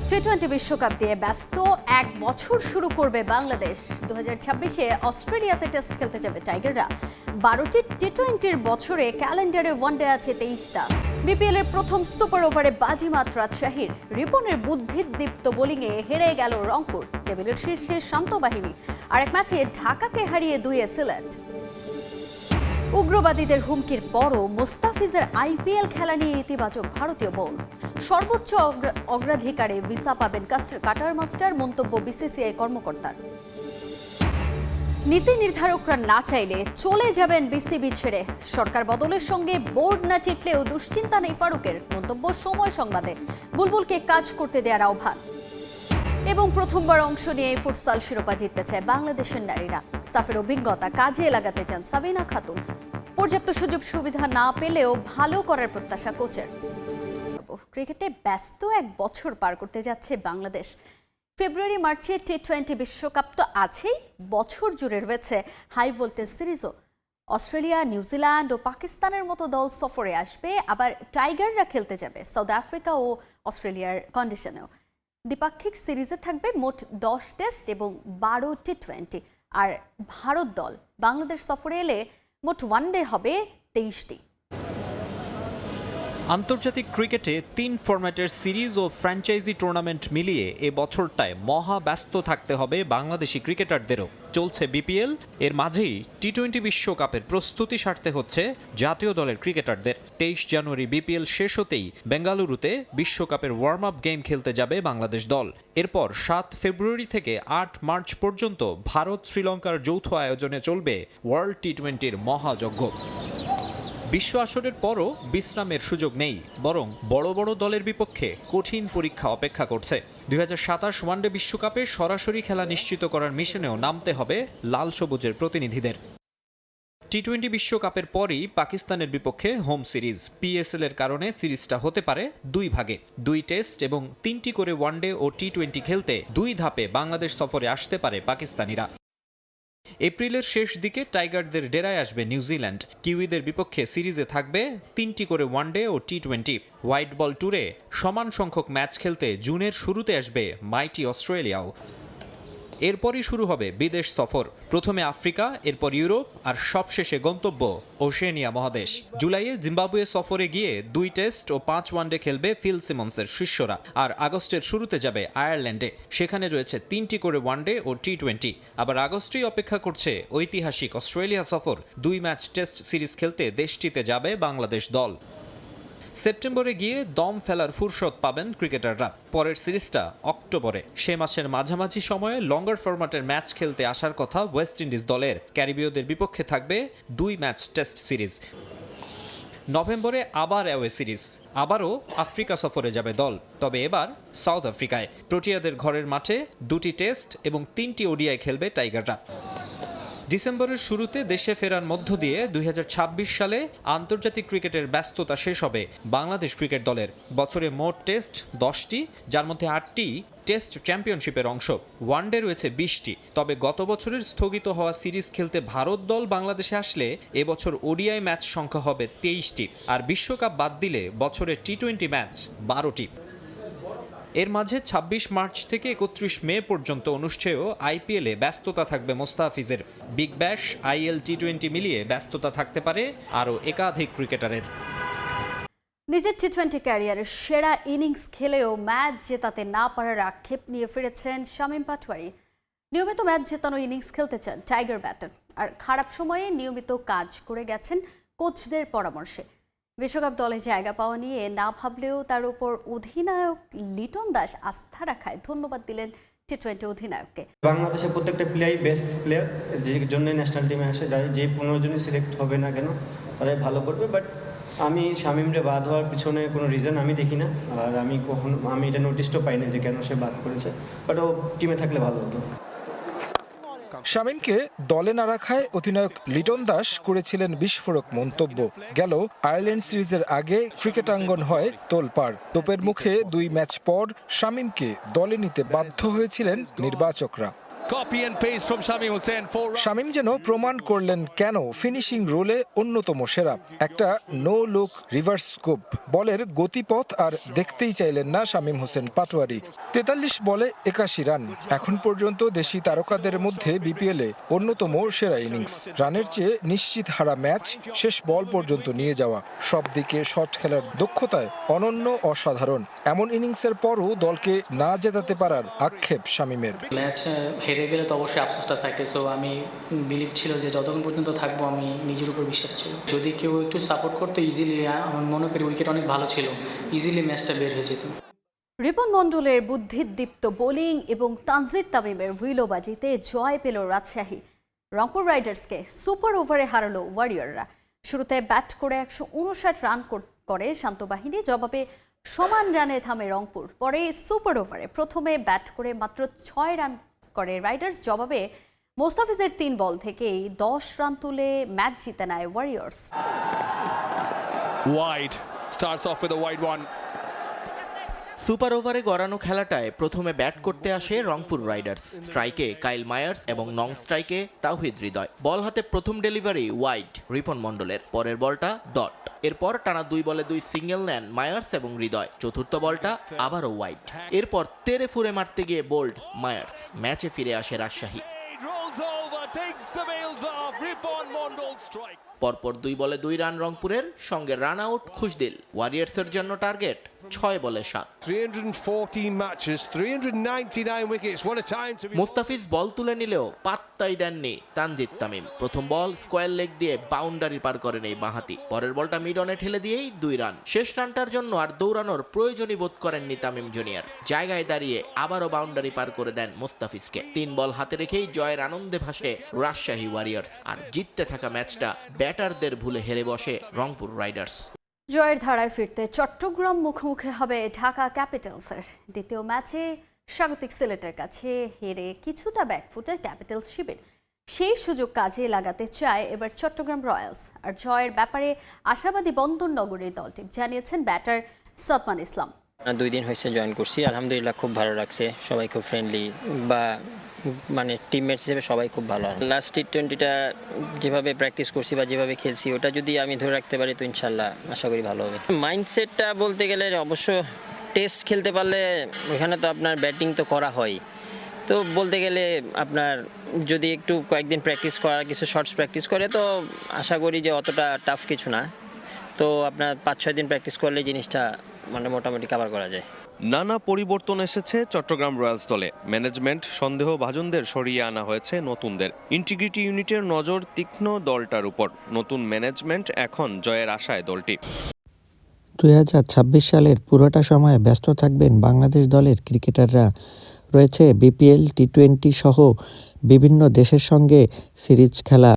টি-20 বিশ্বকাপ দিয়ে ব্যস্ত এক বছর শুরু করবে বাংলাদেশ। 2026-এ অস্ট্রেলিয়াতে টেস্ট খেলতে যাবে টাইগাররা। 12টি টি-20-র বছরে ক্যালেন্ডারে ওয়ানডে আছে 23টা। বিপিএলের প্রথম সুপার ওভারে বাজিমাত রাজশাহীর। রিপনের বুদ্ধিদীপ্ত বোলিংয়ে হেরে গেল রংপুর। টেবিলের শীর্ষে শান্ত বাহিনী। আরেক ম্যাচে ঢাকাকে হারিয়ে দুইয়ে সিলেট। উগ্রবাদীদের হুমকির পরও মোস্তাফিজের আইপিএল খেলা নিয়ে ইতিবাচক ভারতীয় বোর্ড। সর্বোচ্চ অগ্রাধিকারে ভিসা পাবেন কাটার মাস্টার, মন্তব্য বিসিসিআই কর্মকর্তার। নীতি নির্ধারকরা না চাইলে চলে যাবেন বিসিবি ছেড়ে। সরকার বদলের সঙ্গে বোর্ড না টিকলেও দুশ্চিন্তা নেই ফারুকের, মন্তব্য সময় সংবাদে। বুলবুলকে কাজ করতে দেওয়ার আহ্বান। এবং প্রথমবার অংশ নিয়ে ফুটসাল শিরোপা জিততে চায় বাংলাদেশের নারীরা। সাফের অভিজ্ঞতা কাজে লাগাতে চান সাবিনা খাতুন। পর্যাপ্ত সুযোগ সুবিধা না পেলেও ভালো করার প্রত্যাশা কোচের। ক্রিকেটে ব্যস্ত এক বছর পার করতে যাচ্ছে বাংলাদেশ। ফেব্রুয়ারি মার্চে টি-20 বিশ্বকাপ তো আছেই, বছর জুড়ে রয়েছে হাই ভোল্টেজ সিরিজও। অস্ট্রেলিয়া, নিউজিল্যান্ড ও পাকিস্তানের মতো দল সফরে আসবে, আবার টাইগাররা খেলতে যাবে সাউথ আফ্রিকা ও অস্ট্রেলিয়ার কন্ডিশনেও। দ্বিপাক্ষিক সিরিজে থাকবে মোট 10 টেস্ট এবং 12 টি-20। আর ভারত দল বাংলাদেশ সফরে এলে মোট ওয়ানডে হবে 23টি। আন্তর্জাতিক ক্রিকেটে 3 ফরম্যাটের সিরিজ ও ফ্র্যাঞ্চাইজি টুর্নামেন্ট মিলিয়ে এ বছরটায় মহা ব্যস্ত থাকতে হবে বাংলাদেশি ক্রিকেটারদেরও। চলছে বিপিএল, এর মাঝেই টি-20 বিশ্বকাপের প্রস্তুতি সারতে হচ্ছে জাতীয় দলের ক্রিকেটারদের। 23 জানুয়ারি বিপিএল শেষ হতেই বেঙ্গালুরুতে বিশ্বকাপের ওয়ার্ম আপ গেম খেলতে যাবে বাংলাদেশ দল। এরপর 7 ফেব্রুয়ারি থেকে 8 মার্চ পর্যন্ত ভারত শ্রীলঙ্কার যৌথ আয়োজনে চলবে ওয়ার্ল্ড টি-20-র মহাযজ্ঞ। বিশ্ব আসরের পরও বিশ্রামের সুযোগ নেই, বরং বড় বড় দলের বিপক্ষে কঠিন পরীক্ষা অপেক্ষা করছে। 2027 ওয়ানডে বিশ্বকাপে সরাসরি খেলা নিশ্চিত করার মিশনেও নামতে হবে লাল সবুজের প্রতিনিধিদের। টি-20 বিশ্বকাপের পরই পাকিস্তানের বিপক্ষে হোম সিরিজ। পিএসএল এর কারণে সিরিজটা হতে পারে 2 ভাগে। 2 টেস্ট এবং 3টি করে ওয়ানডে ও টি-20 খেলতে 2 ধাপে বাংলাদেশ সফরে আসতে পারে পাকিস্তানিরা। এপ্রিলের শেষ দিকে টাইগারদের ডেরায় আসবে নিউজিল্যান্ড। কিউইদের বিপক্ষে সিরিজে থাকবে 3টি করে ওয়ানডে ও টি-20। হোয়াইট বল ট্যুরে সমান সংখ্যক ম্যাচ খেলতে জুনের শুরুতে আসবে মাইটি অস্ট্রেলিয়াও। এরপরই শুরু হবে বিদেশ সফর, প্রথমে আফ্রিকা, এরপর ইউরোপ, আর সবশেষে গন্তব্য ওশেনিয়া মহাদেশ। জুলাইয়ে জিম্বাবুয়ে সফরে গিয়ে 2 টেস্ট ও 5 ওয়ানডে খেলবে ফিল সিমন্সের শিষ্যরা। আর আগস্টের শুরুতে যাবে আয়ারল্যান্ডে, সেখানে রয়েছে 3টি করে ওয়ানডে ও টি-20। আবার আগস্টেই অপেক্ষা করছে ঐতিহাসিক অস্ট্রেলিয়া সফর। 2 ম্যাচ টেস্ট সিরিজ খেলতে দেশটিতে যাবে বাংলাদেশ দল। সেপ্টেম্বরে গিয়ে দম ফেলার ফুরসত পাবেন ক্রিকেটাররা। পরের সিরিজটা অক্টোবরে। সে মাসের মাঝামাঝি সময়ে লঙ্গার ফরম্যাটের ম্যাচ খেলতে আসার কথা ওয়েস্ট ইন্ডিজ দলের। ক্যারিবীয়দের বিপক্ষে থাকবে 2 ম্যাচ টেস্ট সিরিজ। নভেম্বরে আবার অ্যাওয়ে সিরিজ, আবারও আফ্রিকা সফরে যাবে দল, তবে এবার সাউথ আফ্রিকায়। প্রোটিয়াদের ঘরের মাঠে 2টি টেস্ট এবং 3টি ওডিআই খেলবে টাইগাররা। ডিসেম্বরের শুরুতে দেশে ফেরার মধ্য দিয়ে 2026 সালে আন্তর্জাতিক ক্রিকেটের ব্যস্ততা শেষ হবে বাংলাদেশ ক্রিকেট দলের। বছরে মোট টেস্ট 10টি, যার মধ্যে 8টি টেস্ট চ্যাম্পিয়নশিপের অংশ। ওয়ানডে রয়েছে 20টি। তবে গত বছরের স্থগিত হওয়া সিরিজ খেলতে ভারত দল বাংলাদেশে আসলে এবছর ওডিআই ম্যাচ সংখ্যা হবে 23টি, আর বিশ্বকাপ বাদ দিলে বছরে টি-20 ম্যাচ 12টি। এর মাঝে 26 মার্চ থেকে 31 মে পর্যন্ত অনুষ্ঠেয় আইপিএলে ব্যস্ততা থাকবে মোস্তাফিজের। বিগ ব্যাশ, আইএল, টি-20 মিলিয়ে ব্যস্ততা থাকতে পারে আরও একাধিক ক্রিকেটারের। নিজের টি-20 ক্যারিয়ারের সেরা ইনিংস খেলেও ম্যাচ জেতাতে না পারার আক্ষেপ নিয়ে ফিরেছেন শামীম পাটোয়ারি। নিয়মিত ম্যাচ জেতানো ইনিংস খেলতে চান টাইগার ব্যাটার, আর খারাপ সময়ে নিয়মিত কাজ করে গেছেন কোচদের পরামর্শে। বিশ্বকাপ দলে জায়গা পাওয়া নিয়ে না ভাবলেও তার উপর অধিনায়ক লিটন দাস আস্থা রাখায় ধন্যবাদ দিলেন টি-20 অধিনায়ককে। বাংলাদেশের প্রত্যেকটা প্লেয়ারই বেস্ট প্লেয়ার, যে জন্য ন্যাশনাল টিমে আসে। যে 15 জনই সিলেক্ট হবে না কেন তারাই ভালো করবে। বাট আমি শামীমরে বাদ হওয়ার পিছনে কোনো রিজন আমি দেখি না, আর আমি এটা নোটিশও পাই না যে কেন সে বাদ করেছে। বাট ও টিমে থাকলে ভালো হতো। শামীমকে দলে না রাখায় অধিনায়ক লিটন দাস করেছিলেন বিস্ফোরক মন্তব্য। গেল আয়ারল্যান্ড সিরিজের আগে ক্রিকেটাঙ্গন হয় তোলপাড়। তোপের মুখে 2 ম্যাচ পর শামীমকে দলে নিতে বাধ্য হয়েছিলেন নির্বাচকরা। Copy and paste from Shamim Hussain. 4 runs. Shamim যেন প্রমাণ করলেন কেন ফিনিশিং রোলে অন্যতম সেরা। একটা নো লুক রিভার্স স্কুপ, বলের গতিপথ আর দেখতেই চাইলেন না শামীম হোসেন পাটোয়ারি। 43 বলে 81 রান, এখন পর্যন্ত দেশি তারকাদের মধ্যে বিপিএলে অন্যতম সেরা ইনিংস। রানের চেয়ে নিশ্চিত হারা ম্যাচ শেষ বল পর্যন্ত নিয়ে যাওয়া, সব দিকে শট খেলার দক্ষতায় অনন্য, অসাধারণ। এমন ইনিংসের পরও দলকে না জেতাতে পারার আক্ষেপ শামীমের। ম্যাচ হেরে গেলে তো অবশ্যই আফসোসটা থাকে, সো আমি বিলিভ ছিল যে যতক্ষণ পর্যন্ত থাকবো আমি নিজের উপর বিশ্বাস ছিল, যদি কেউ একটু সাপোর্ট করতো ইজিলি, আমার মনে করি উইকেট অনেক ভালো ছিল, ইজিলি ম্যাচটা বের হয়ে যেত। রিপন মণ্ডলের বুদ্ধিদীপ্ত বোলিং এবং তানজিদ তামিমের হুইলোবাজিতে জয় পেল রাজশাহী। রংপুর রাইডার্সকে সুপার ওভারে হারালো ওয়ারিয়ররা। শুরুতে ব্যাট করে 159 রান করে শান্ত বাহিনী, জবাবে সমান রানে থামে রংপুর। পরে সুপার ওভারে প্রথমে ব্যাট করে মাত্র 6 রান করে রাইডার্স, জবাবে মোস্তাফিজের 3 বল থেকেই 10 রান তুলে ম্যাচ জিতে নেয় Warriors. Wide. Starts off with a wide one. Super ওভারে গড়ানো খেলাটায় প্রথমে ব্যাট করতে আসে রংপুর রাইডার্স। স্ট্রাইকে কাইল মায়ার্স এবং নং স্ট্রাইকে তাওহিদ হৃদয়। বল হাতে প্রথম ডেলিভারি ওয়াইড রিপন মণ্ডলের, পরের বলটা ডট। এরপর টানা 2 বলে 2 সিঙ্গেল নেন মায়ার্স এবং হৃদয়। চতুর্থ বলটা আবারও ওয়াইড। এরপর তেরে ফুরে মারতে গিয়ে বোল্ড মায়ার্স। ম্যাচে ফিরে আসে Rajshahi. Rolls over, takes the veils off. Ripon Mondol strikes. পরপর 2 বলে 2 রান রংপুরের, সঙ্গে রান আউট খুশদিল। ওয়ারিয়ার্সের জন্য টার্গেট 6 বলে 7। 314 matches, 399 wickets. What a time to be. Mustafiz বল তুলে নিলেও পাত্তাই দেননি তানজিদ তামিম। প্রথম বল স্কোয়ার লেগ দিয়ে বাউন্ডারি পার করেন এই বাঁহাতি। পরের বলটা মিড অনে ঠেলে দিয়েই 2 রান। শেষ রানটার জন্য আর দৌড়ানোর প্রয়োজনই বোধ করেননি তামিম জুনিয়র। জায়গায় দাঁড়িয়ে আবারও বাউন্ডারি পার করে দেন মুস্তাফিজকে। 3 বল হাতে রেখেই জয়ের আনন্দে ভাসে রাজশাহী ওয়ারিয়ার্স। আর জিততে থাকা ম্যাচটা ব্যাটারদের ভুলে হেরে বসে রংপুর রাইডার্স। জয়ের ধারায় ফিরতে চট্টগ্রাম মুখোমুখি হবে ঢাকা ক্যাপিটালসের। দ্বিতীয় ম্যাচে স্বাগতিক সিলেটের কাছে হেরে কিছুটা ব্যাকফুটে ক্যাপিটালস শিবির। সেই সুযোগ কাজে লাগাতে চায় এবার চট্টগ্রাম রয়্যালস। আর জয়ের ব্যাপারে আশাবাদী বন্দর নগরীর দলটি, জানিয়েছেন ব্যাটার সাদমান ইসলাম। 2 দিন হয়েছে জয়েন করছি, আলহামদুলিল্লাহ খুব ভালো লাগছে। সবাই খুব ফ্রেন্ডলি, বা মানে টিমমেটস হিসেবে সবাই খুব ভালো। লাস্ট টি20টা যেভাবে প্র্যাকটিস করছি বা যেভাবে খেলছি, ওটা যদি আমি ধরে রাখতে পারি তো ইনশাল্লাহ আশা করি ভালো হবে। মাইন্ডসেটটা বলতে গেলে অবশ্য টেস্ট খেলতে পারলে ওইখানে তো আপনার ব্যাটিং তো করা হয়, তো বলতে গেলে আপনার যদি একটু কয়েকদিন প্র্যাকটিস করা, কিছু শর্টস প্র্যাকটিস করে, তো আশা করি যে অতটা টাফ কিছু না। তো আপনার 5-6 দিন প্র্যাকটিস করলে জিনিসটা মানে মোটামুটি কভার করা যায়। নানা পরিবর্তন এসেছে চট্টগ্রাম রয়্যালস দলে। ম্যানেজমেন্ট সন্দেহভাজনদের সরিয়ে আনা হয়েছে নতুনদের। ইন্টিগ্রিটি ইউনিটের নজর তীক্ষ্ণ দলটার উপর। নতুন ম্যানেজমেন্ট এখন জয়ের আশায় দলটি। 2026 সালের পুরোটা সময় ব্যস্ত থাকবেন বাংলাদেশ দলের ক্রিকেটাররা। রয়েছে বিপিএল, টি20 সহ বিভিন্ন দেশের সঙ্গে সিরিজ খেলা।